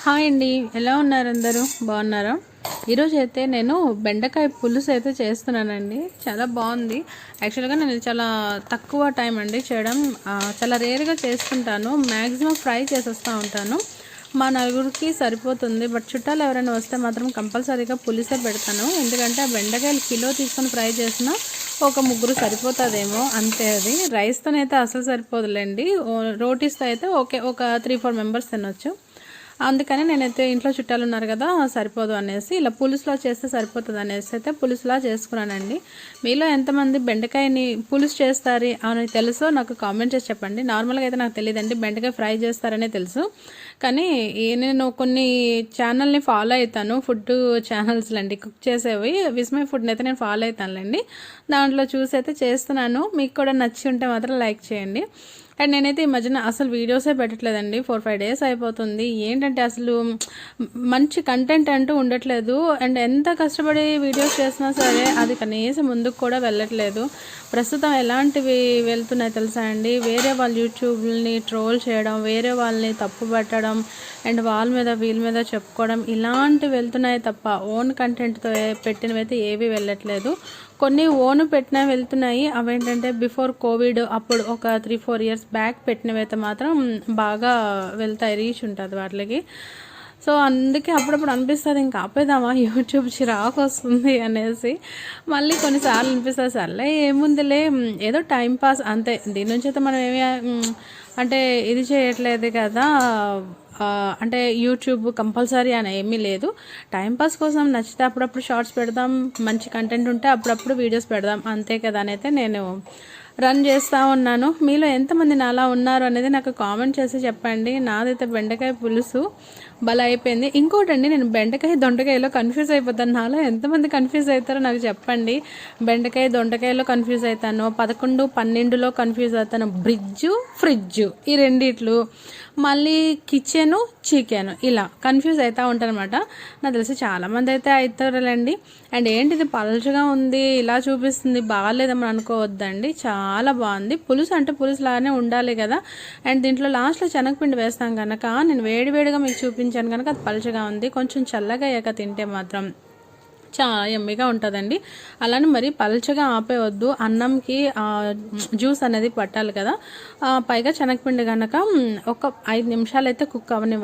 Hi అండి, ఎలా ఉన్నారు? అందరూ బాగున్నారా? ఈరోజు అయితే నేను బెండకాయ పులుసు అయితే చేస్తున్నానండి. చాలా బాగుంది. యాక్చువల్గా నేను చాలా తక్కువ టైం అండి చేయడం, చాలా రేర్గా చేసుకుంటాను. మ్యాక్సిమం ఫ్రై చేసేస్తూ ఉంటాను. మా నలుగురికి సరిపోతుంది. బట్ చుట్టాలు ఎవరైనా వస్తే మాత్రం కంపల్సరీగా పులుసే పెడతాను. ఎందుకంటే ఆ బెండకాయలు కిలో తీసుకొని ఫ్రై చేసినా ఒక ముగ్గురు సరిపోతుందేమో, అంతే. అది రైస్తోనైతే అసలు సరిపోదులేండి. రోటీస్తో అయితే ఓకే, ఒక 3-4 మెంబర్స్ తినొచ్చు. అందుకని నేనైతే ఇంట్లో చుట్టాలు ఉన్నారు కదా, సరిపోదు అనేసి ఇలా పులుసులా చేస్తే సరిపోతుంది అనేసి అయితే పులుసులా చేసుకున్నానండి. మీలో ఎంతమంది బెండకాయని పులుసు చేస్తారు అని తెలుసో నాకు కామెంట్ చేసి చెప్పండి. నార్మల్గా అయితే నాకు తెలియదండి, బెండకాయ ఫ్రై చేస్తారనే తెలుసు. కానీ నేను కొన్ని ఛానల్ని ఫాలో అవుతాను, ఫుడ్ ఛానల్స్లో అండి, కుక్ చేసేవి. విస్మయ్ ఫుడ్ని అయితే నేను ఫాలో అవుతానులేండి. దాంట్లో చూసి అయితే చేస్తున్నాను. మీకు కూడా నచ్చి ఉంటే మాత్రం లైక్ చేయండి. అండ్ నేనైతే ఈ మధ్యన అసలు వీడియోసే పెట్టట్లేదండి. 4-5 డేస్ అయిపోతుంది. ఏంటంటే అసలు మంచి కంటెంట్ అంటూ ఉండట్లేదు. అండ్ ఎంత కష్టపడి వీడియోస్ చేసినా సరే అది కనీసం ముందుకు కూడా వెళ్ళట్లేదు. ప్రస్తుతం ఎలాంటివి వెళ్తున్నాయి తెలుసా అండి? వేరే వాళ్ళ యూట్యూబ్ని ట్రోల్ చేయడం, వేరే వాళ్ళని తప్పు పెట్టడం, అండ్ వాళ్ళ మీద వీళ్ళ మీద చెప్పుకోవడం, ఇలాంటివి వెళ్తున్నాయి తప్ప ఓన్ కంటెంట్తో పెట్టినవి అయితే ఏవి వెళ్ళట్లేదు. కొన్ని ఓన్ పెట్టినవి వెళ్తున్నాయి. అవేంటంటే బిఫోర్ కోవిడ్ అప్పుడు ఒక 3-4 ఇయర్స్ బ్యాక్ పెట్టినవి అయితే మాత్రం బాగా వెళ్తాయి, రీచ్ ఉంటుంది వాటికి. సో అందుకే అప్పుడప్పుడు అనిపిస్తుంది ఇంకా ఆపేదామా, యూట్యూబ్ చిరాకు వస్తుంది అనేసి. మళ్ళీ కొన్నిసార్లు అనిపిస్తుంది సర్లే ఏముందిలే, ఏదో టైంపాస్ అంతే. దీని నుంచి అయితే మనం ఏమి అంటే ఇది చేయట్లేదు కదా, అంటే యూట్యూబ్ కంపల్సరీ అని ఏమీ లేదు. టైంపాస్ కోసం నచ్చితే అప్పుడప్పుడు షార్ట్స్ పెడదాం, మంచి కంటెంట్ ఉంటే అప్పుడప్పుడు వీడియోస్ పెడదాం, అంతే కదా అని అయితే నేను రన్ చేస్తూ ఉన్నాను. మీలో ఎంతమంది నాలా ఉన్నారు అనేది నాకు కామెంట్ చేసి చెప్పండి. నాదైతే బెండకాయ పులుసు భలే అయిపోయింది. ఇంకోటండి, నేను బెండకాయ దొండకాయలో కన్ఫ్యూజ్ అయిపోతాను. నాలో ఎంతమంది కన్ఫ్యూజ్ అవుతారో నాకు చెప్పండి. బెండకాయ దొండకాయలో కన్ఫ్యూజ్ అవుతాను, 11-12లో కన్ఫ్యూజ్ అవుతాను, ఫ్రిడ్జ్ ఈ రెండిట్లు, మళ్ళీ కిచెను చికెను, ఇలా కన్ఫ్యూజ్ అవుతూ ఉంటానమాట. నాకు తెలిసి చాలామంది అయితే అవుతారులేండి. అండ్ ఏంటిది పలచగా ఉంది, ఇలా చూపిస్తుంది, బాగాలేదని అనుకోవద్దండి, చాలా బాగుంది. పులుసు అంటే పులుసు లాగానే ఉండాలి కదా. అండ్ దీంట్లో లాస్ట్లో శనగపిండి వేస్తాం కనుక నేను వేడివేడిగా మీకు చూపించాను కనుక అది పలచగా ఉంది. కొంచెం చల్లగా అయ్యాక తింటే మాత్రం చాలా ఎమ్మిగా ఉంటుందండి. అలానే మరి పల్చగా ఆపేయవద్దు, అన్నంకి జ్యూస్ అనేది పట్టాలి కదా. పైగా శనగపిండి కనుక ఒక 5 నిమిషాలు అయితే కుక్ అవనివ్వాలి.